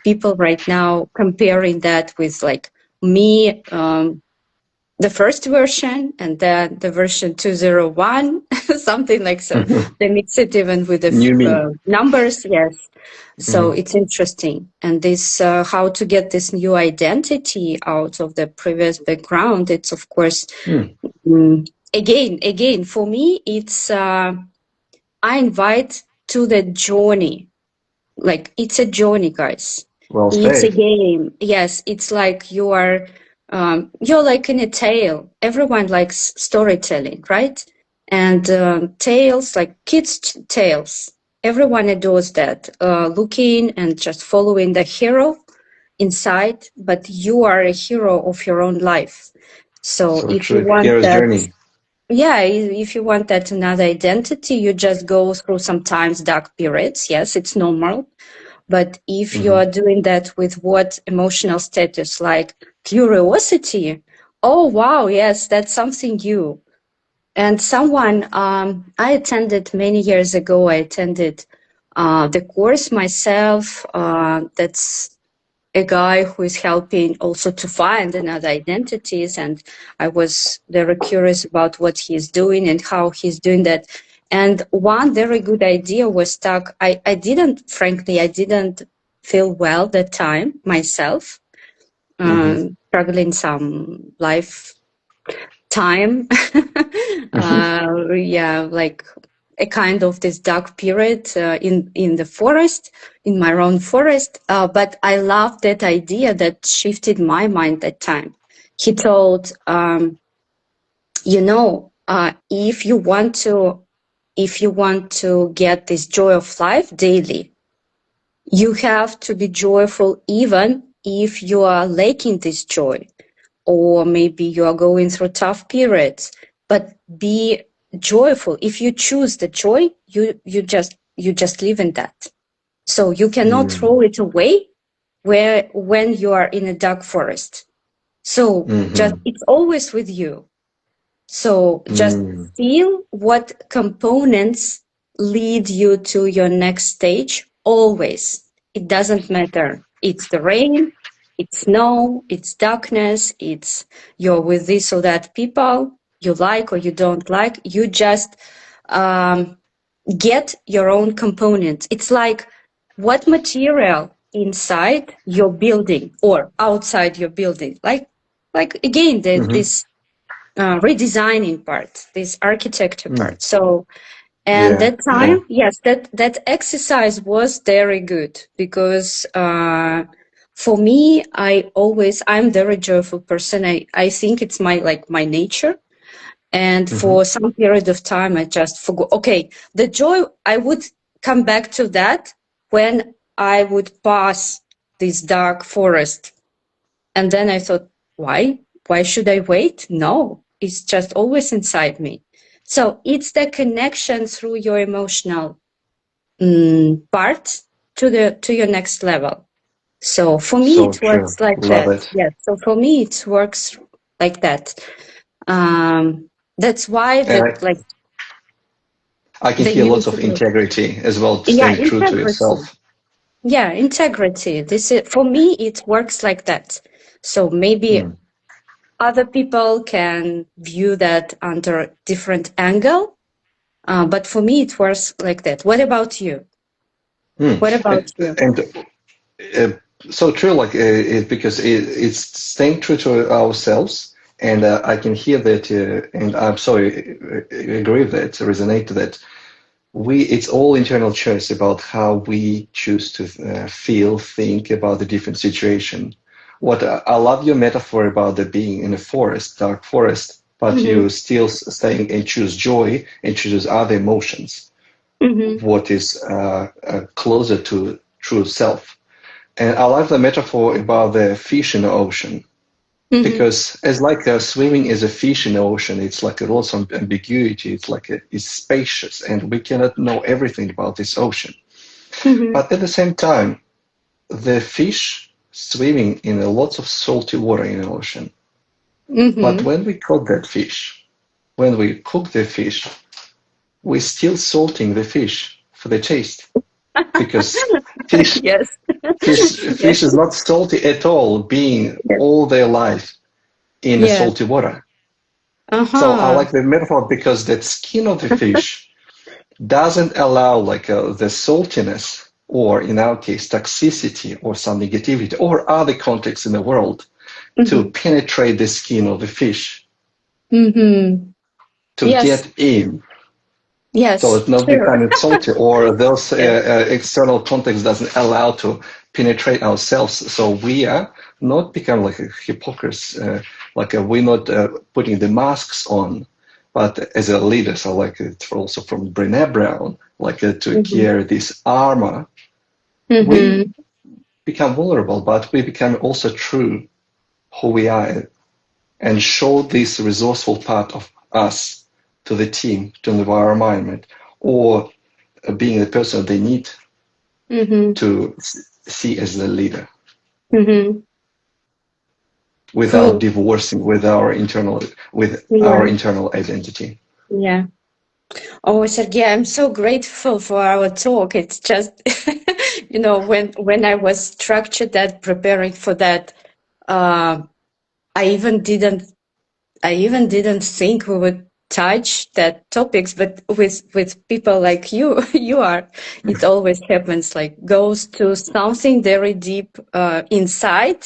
people right now comparing that with like me the first version and then the version 201, something like so. They mix it even with the New me. numbers, yes. So Mm-hmm. it's interesting. And this, how to get this new identity out of the previous background, it's of course, again, for me, it's, I invite to the journey. Like it's a journey, guys. Well It's a said. game. Yes, it's like you're like in a tale. Everyone likes storytelling, right? And tales, like kids' tales. Everyone adores that. Looking and just following the hero inside, but you are a hero of your own life. So So if you true. want Hero's that, journey. yeah, if you want that another identity, you just go through sometimes dark periods. Yes, it's normal. But if you Mm-hmm. are doing that with what emotional status like curiosity, oh wow, yes, that's something new. And someone I attended many years ago, I attended the course myself. That's a guy who is helping also to find another identities, and I was very curious about what he's doing and how he's doing that. And one very good idea was stuck. I didn't, frankly, I didn't feel well that time myself, Mm-hmm. struggling some life time. Yeah, like a kind of this dark period in the forest, in my own forest. But I loved that idea that shifted my mind that time. He told, if you want to get this joy of life daily, you have to be joyful even if you are lacking this joy, or maybe you are going through tough periods, but be joyful. If you choose the joy, you just live in that. So you cannot throw it away when you are in a dark forest. So just Mm-hmm. it's always with you. So just feel what components lead you to your next stage always. It doesn't matter. It's the rain, it's snow, it's darkness, it's you're with this or that people you like or you don't like. You just get your own components. It's like what material inside your building or outside your building. Like again, Mm-hmm. this redesigning part, this architecture Mm. part. So, and Yeah. that Yeah. time, yes, that exercise was very good because for me, I'm very joyful person. I think it's my nature. And Mm-hmm. for some period of time, I just forgot. Okay, the joy, I would come back to that when I would pass this dark forest. And then I thought, why? Why should I wait? No, it's just always inside me. So it's the connection through your emotional part to your next level. So for me, So it true. works like Love that. it. Yes. So for me, it works like that. That's why And that like I can the hear new lots of integrity as well, yeah, staying true to integrity. yourself. Yeah, integrity. This is for me. It works like that. So maybe Mm. other people can view that under different angle, but for me, it works like that. What about you? Mm. What about you? And uh, so true, like because it's staying true to ourselves, and I can hear that, and I'm sorry, agree with that, resonate to that. It's all internal choice about how we choose to feel, think about the different situation. What I love your metaphor about the being in a forest, dark forest, but Mm-hmm. you still staying and choose joy and choose other emotions. Mm-hmm. What is closer to true self. And I like the metaphor about the fish in the ocean Mm-hmm. because as like swimming is a fish in the ocean, it's like a lots of ambiguity. It's spacious, and we cannot know everything about this ocean. Mm-hmm. But at the same time, the fish swimming in a lots of salty water in the ocean. But Mm-hmm. when we cook that fish, when we cook the fish, we're still salting the fish for the taste because fish Yes. fish Yes. fish is not salty at all, being Yes. all their life. in a Yeah. salty water. So I Uh-huh. like the metaphor because that skin of the fish doesn't allow like the saltiness, or in our case, toxicity or some negativity or other contexts in the world to Mm-hmm. penetrate the skin of the fish, Mm-hmm. to Yes. get in. So Yes. it's not True. becoming salty, or those Yes. external context doesn't allow to penetrate ourselves. So we are not become like a hypocrites, we're not putting the masks on, but as a leader, so like it's also from Brené Brown, to Mm-hmm. carry this armor, we Mm-hmm. become vulnerable, but we become also true who we are, and show this resourceful part of us to the team, to the environment, or being the person they need Mm-hmm. to see as the leader, Mm-hmm. without Cool. divorcing with our Yeah. internal identity. Yeah. Oh, Sergey, I'm so grateful for our talk. It's just, when I was structured that, preparing for that, uh, I even didn't I even didn't think we would touch that topics, but with people like you, it always happens, like goes to something very deep inside.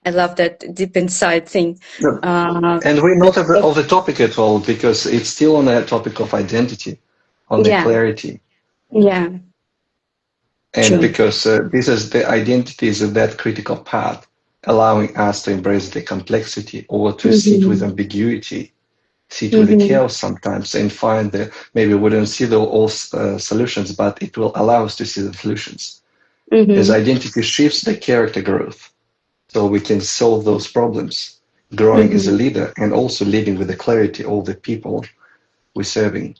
I love that deep inside thing. No. Uh, And we're that, not of the topic at all, because it's still on the topic of identity, on the yeah, clarity. yeah, And true. because this is the identity is that critical part, allowing us to embrace the complexity, or to sit with Mm-hmm. ambiguity, sit with the Mm-hmm. chaos sometimes, and find that maybe we don't see the all solutions, but it will allow us to see the solutions. As Mm-hmm. identity shifts, the character growth, so we can solve those problems, growing as a Mm-hmm. leader, and also living with the clarity of the people we're serving.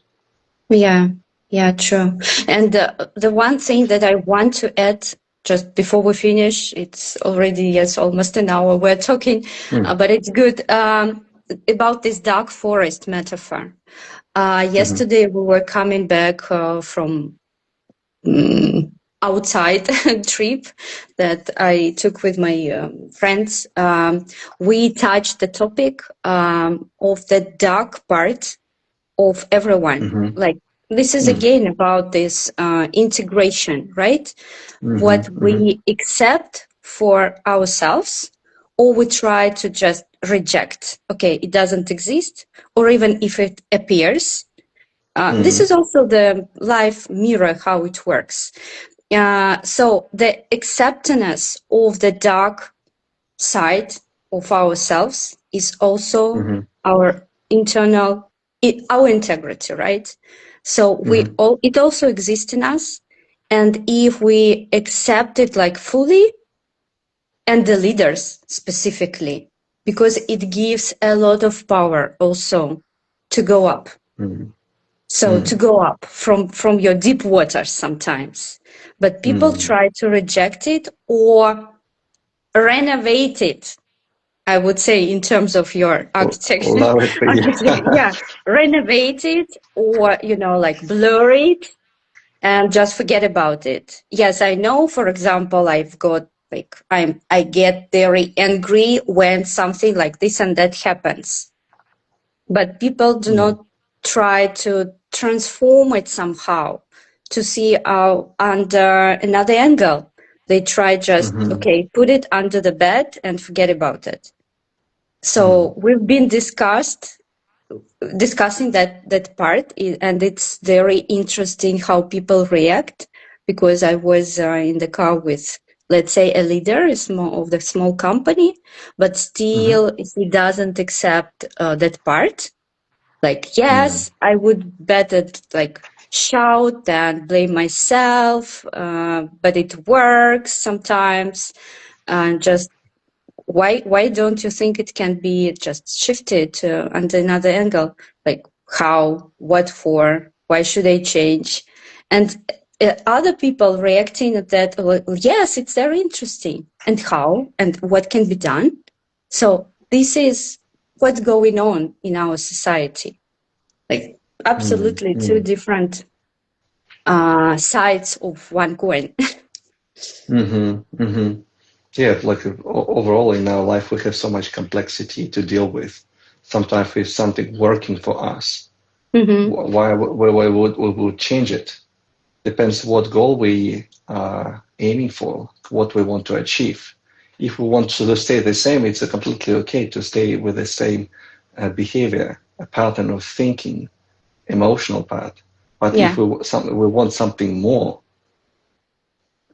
Yeah, yeah, true. And the one thing that I want to add just before we finish, it's already, yes, almost an hour we're talking, Mm. but it's good, about this dark forest metaphor. Mhm. Yesterday we were coming back from outside trip that I took with my friends. We touched the topic of the dark part of everyone. Mhm. Like, this is Mm. again about this integration, right? What Mhm. Mhm. we accept for ourselves, or we try to just reject. Okay, it doesn't exist, or even if it appears. This Mhm. is also the life mirror, how it works. So the acceptance of the dark side of ourselves is also Mhm. our internal, our integrity, right? So Mhm. it also exists in us, and if we accept it like fully, and the leaders specifically, because it gives a lot of power also to go up. Mhm. So to Mhm. go up from your deep waters sometimes, but people Mhm. try to reject it or renovate it, I would say, in terms of your architecture, Love it. architect, Yeah. yeah, renovate it, or, like blur it and just forget about it. Yes, I know, for example, I've got like, I get very angry when something like this and that happens, but people do Mm. not try to transform it somehow, to see under another angle. They try just, Mhm. okay, put it under the bed and forget about it. Mhm. So we've been discussing that part, and it's very interesting how people react, because I was in the car with, let's say, a leader of the small company, but Mhm. still he doesn't accept that part. Like, Mhm. yes, I would better like shout than blame myself, but it works sometimes. And just, why don't you think it can be just shifted under another angle? Like, how, what for, why should I change? And other people reacting at that, well, yes, it's very interesting. And how, and what can be done? So this is what's going on in our society. Like, Mm. absolutely two Mm. different sides of one coin. Mhm. Mhm. Yeah, like overall in our life, we have so much complexity to deal with. Sometimes with something working for us, Mm-hmm. why would we would change it? Depends what goal we are aiming for, what we want to achieve. If we want to stay the same, it's completely okay to stay with the same behavior, a pattern of thinking, emotional path. But if Yeah. we want something more,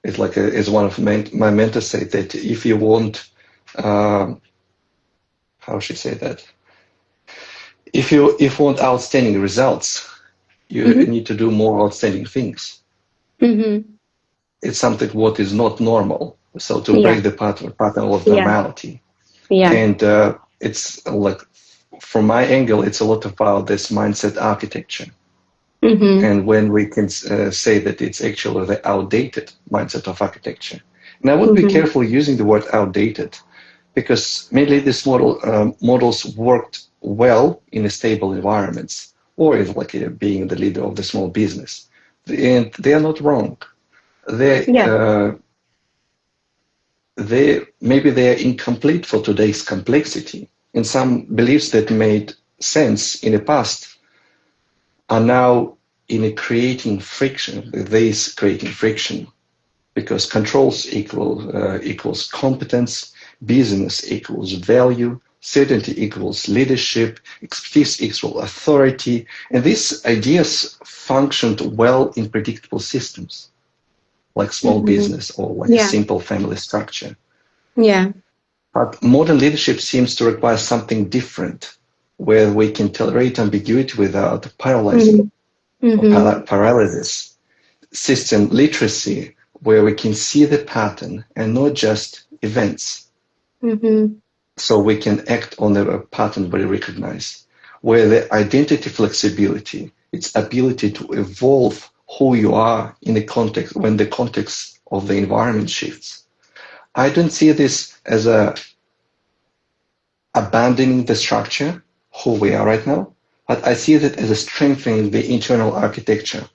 it's like as one of my mentors said that if you want, how should I say that? If you want outstanding results, you Mm-hmm. need to do more outstanding things. Mm-hmm. It's something what is not normal. So to Yeah. break the pattern of Yeah. normality, Yeah. and it's like from my angle, it's a lot about this mindset architecture. Mm-hmm. And when we can say that it's actually the outdated mindset of architecture, and I would be Mm-hmm. careful using the word outdated because mainly these models worked well in stable environments or as like being the leader of the small business, and they are not wrong. They Yeah. maybe they are incomplete for today's complexity, and some beliefs that made sense in the past are now in creating friction. They is creating friction because controls equals competence, business equals value, certainty equals leadership, expertise equals authority, and these ideas functioned well in predictable systems like small Mm-hmm. business or like a Yeah. simple family structure. Yeah. But modern leadership seems to require something different, where we can tolerate ambiguity without paralyzing Mm-hmm. or Mm-hmm. paralysis. System literacy, where we can see the pattern and not just events, Mm-hmm. so we can act on the pattern we recognize. Where the identity flexibility, its ability to evolve who you are in the context when the context of the environment shifts. I don't see this as a abandoning the structure, who we are right now, but I see that as a strengthening the internal architecture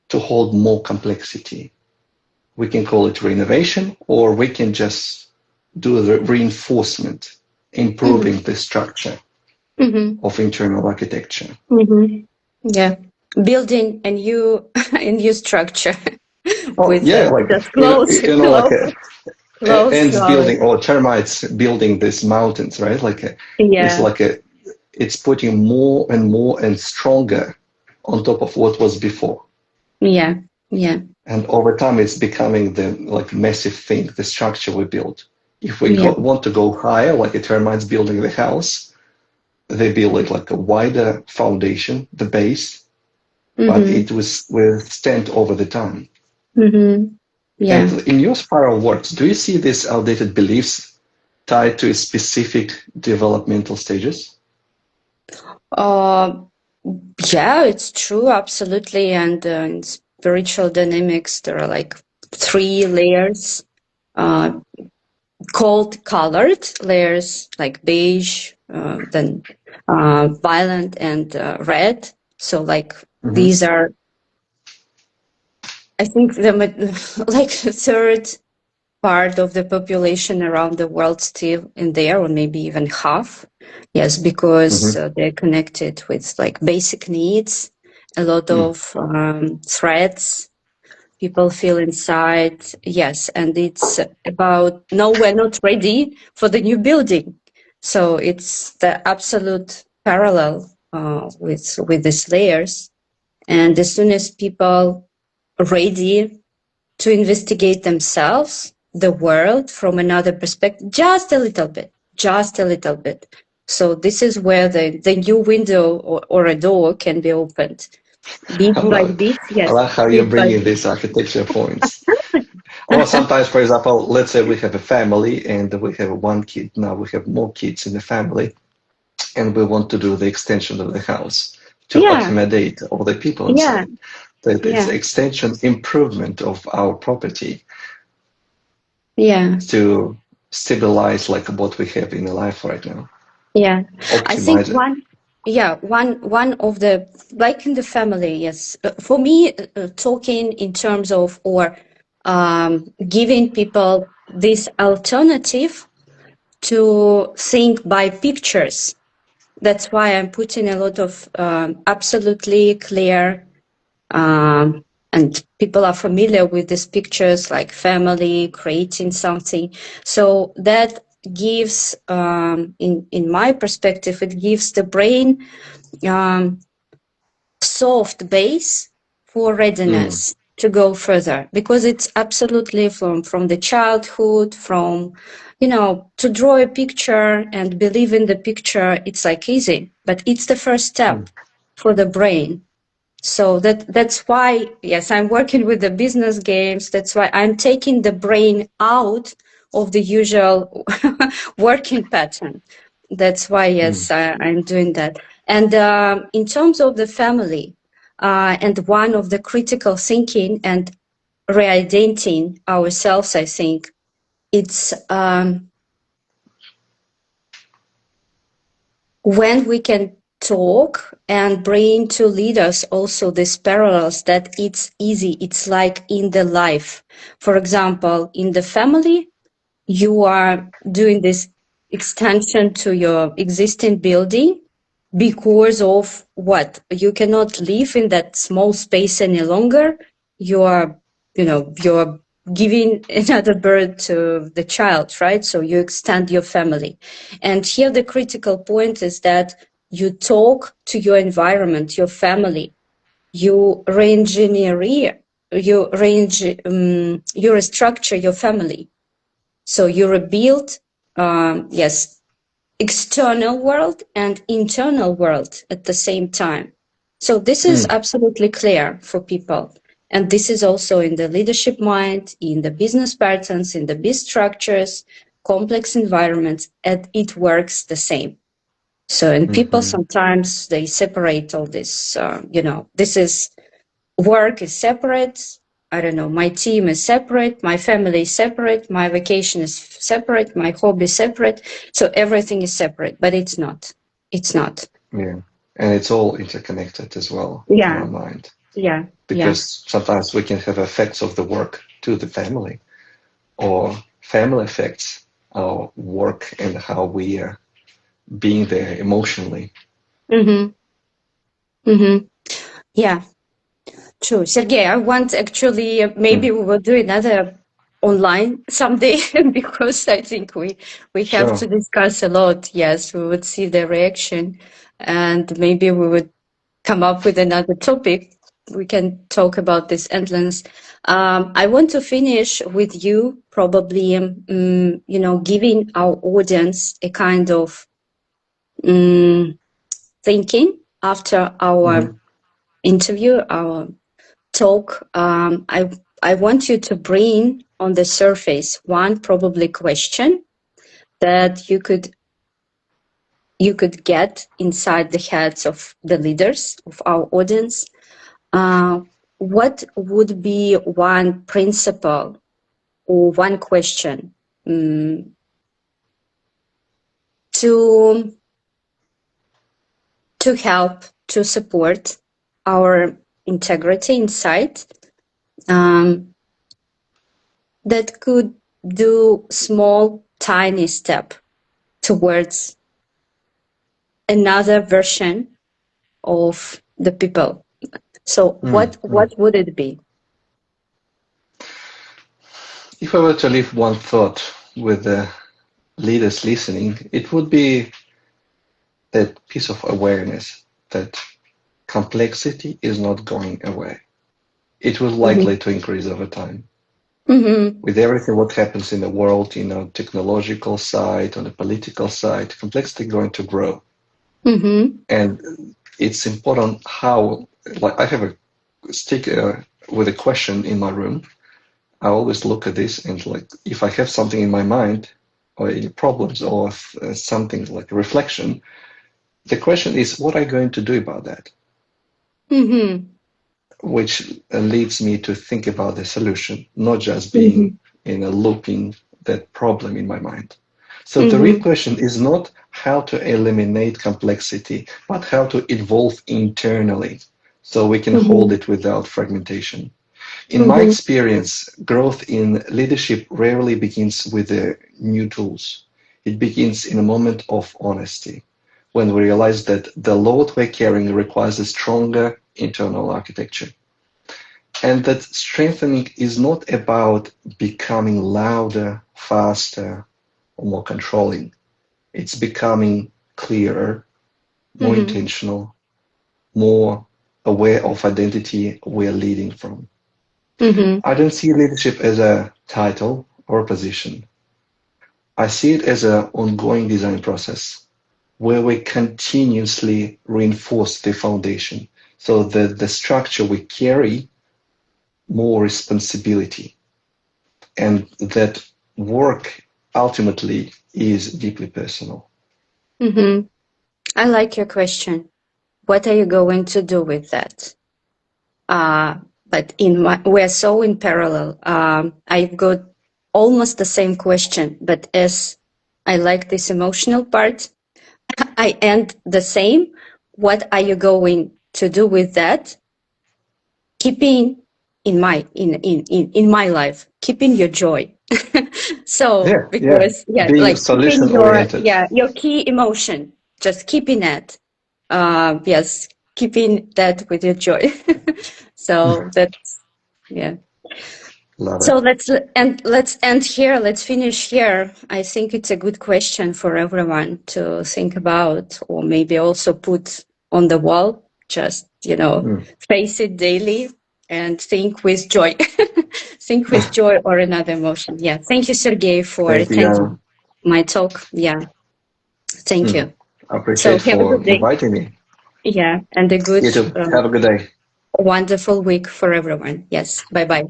to hold more complexity. We can call it renovation, or we can just do the reinforcement, Mm-hmm. improving the structure Mm-hmm. of internal architecture. Mm-hmm. Yeah. Building a new a new structure Oh with yeah, like just close, like close. ants building or termites building these mountains, right? It's Yeah. like it's putting more and more and stronger on top of what was before. Yeah. Yeah. And over time, it's becoming the like massive thing, the structure we build. If we Yeah. want to go higher, like a termites building the house, they build it like a wider foundation, the base, but Mm-hmm. it will stand over the time. Mm-hmm. And Yeah. in your spiral works, do you see these outdated beliefs tied to specific developmental stages? Uh, yeah, it's true, absolutely. And in spiritual dynamics, there are like three layers, uh, called colored layers, like beige, then violet and red. So like Mm-hmm. these are, I think, like the third part of the population around the world still in there, or maybe even half. Yes, because Mm-hmm. they're connected with like basic needs, a lot Mm. of threats people feel inside. Yes, and it's about no, we're not ready for the new building. So it's the absolute parallel with these layers. And as soon as people are ready to investigate themselves, the world from another perspective, just a little bit. So this is where the new window or a door can be opened, bit I by love, bit. I Yes, love how you're bit by bringing bit. these architecture points. Or sometimes, for example, let's say we have a family and we have one kid. Now we have more kids in the family, and we want to do the extension of the house to Yeah, accommodate all the people yeah, inside. That it's yeah, extension improvement of our property yeah, to stabilize like what we have in the life right now. yeah. I think Optimize it. one of the, like in the family, yes. For me, talking in terms of or giving people this alternative to think by pictures. That's why I'm putting a lot of absolutely clear, and people are familiar with these pictures like family, creating something. So that gives, in my perspective, it gives the brain soft base for readiness to go further, because it's absolutely from the childhood, from, to draw a picture and believe in the picture, it's like easy, but it's the first step for the brain. So that's why, yes, I'm working with the business games. That's why I'm taking the brain out of the usual working pattern. That's why, yes, I'm doing that. And in terms of the family, and one of the critical thinking and re-identifying ourselves, I think it's when we can talk and bring to leaders also these parallels, that it's easy, it's like in the life. For example, in the family, you are doing this extension to your existing building because of what? You cannot live in that small space any longer. You're giving another birth to the child, right? So you extend your family. And here the critical point is that you talk to your environment, your family, you re-engineer, you restructure your family. So you rebuild, yes, external world and internal world at the same time. So this is absolutely clear for people. And this is also in the leadership mind, in the business patterns, in the biz structures, complex environments, and it works the same. So, and people sometimes they separate all this, this is work is separate. I don't know, my team is separate, my family is separate, my vacation is separate, my hobby is separate. So everything is separate, but it's not. It's not. Yeah. And it's all interconnected as well in Yeah. our mind. Yeah. Because sometimes we can have effects of the work to the family, or family affects our work and how we are being there emotionally. Yeah. True. Sergey, I want actually, maybe we will do another online someday because I think we have to discuss a lot. Yes, we would see the reaction and maybe we would come up with another topic. We can talk about this endless. I want to finish with you probably, giving our audience a kind of thinking after our interview, our talk. I want you to bring on the surface one probably question that you could get inside the heads of the leaders of our audience. What would be one principle or one question to help to support our integrity inside, that could do small, tiny step towards another version of the people? So what would it be? If I were to leave one thought with the leaders listening, it would be that piece of awareness that complexity is not going away. It will likely to increase over time. With everything what happens in the world, technological side, on the political side, complexity is going to grow. And it's important how, like I have a sticker with a question in my room. I always look at this and like, if I have something in my mind or any problems or something like a reflection, the question is, what are you going to do about that? Which leads me to think about the solution, not just being in a looping that problem in my mind. So the real question is not how to eliminate complexity, but how to evolve internally so we can hold it without fragmentation. In my experience, growth in leadership rarely begins with the new tools. It begins in a moment of honesty, when we realize that the load we're carrying requires a stronger internal architecture. And that strengthening is not about becoming louder, faster, or more controlling. It's becoming clearer, more intentional, more aware of identity we're leading from. I don't see leadership as a title or a position. I see it as an ongoing design process where we continuously reinforce the foundation so that the structure we carry more responsibility and that work ultimately is deeply personal. I like your question. What are you going to do with that? But we're so in parallel. I've got almost the same question, but as I like this emotional part, I end the same. What are you going to do with that? Keeping in my life, keeping your joy. So because being like keeping solution oriented. your key emotion, just keeping it. Yes, keeping that with your joy. So that's Love so it. let's end here. Let's finish here. I think it's a good question for everyone to think about, or maybe also put on the wall. Just face it daily and think with joy. Think with joy or another emotion. Yeah. Thank you, Sergey, for Thank you, Yana. attending my talk. Yeah. Thank you. I So appreciate have a for good day. inviting me. Yeah, and a good, You too. Have a good day. wonderful week for everyone. Yes. Bye bye.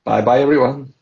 Bye bye, everyone.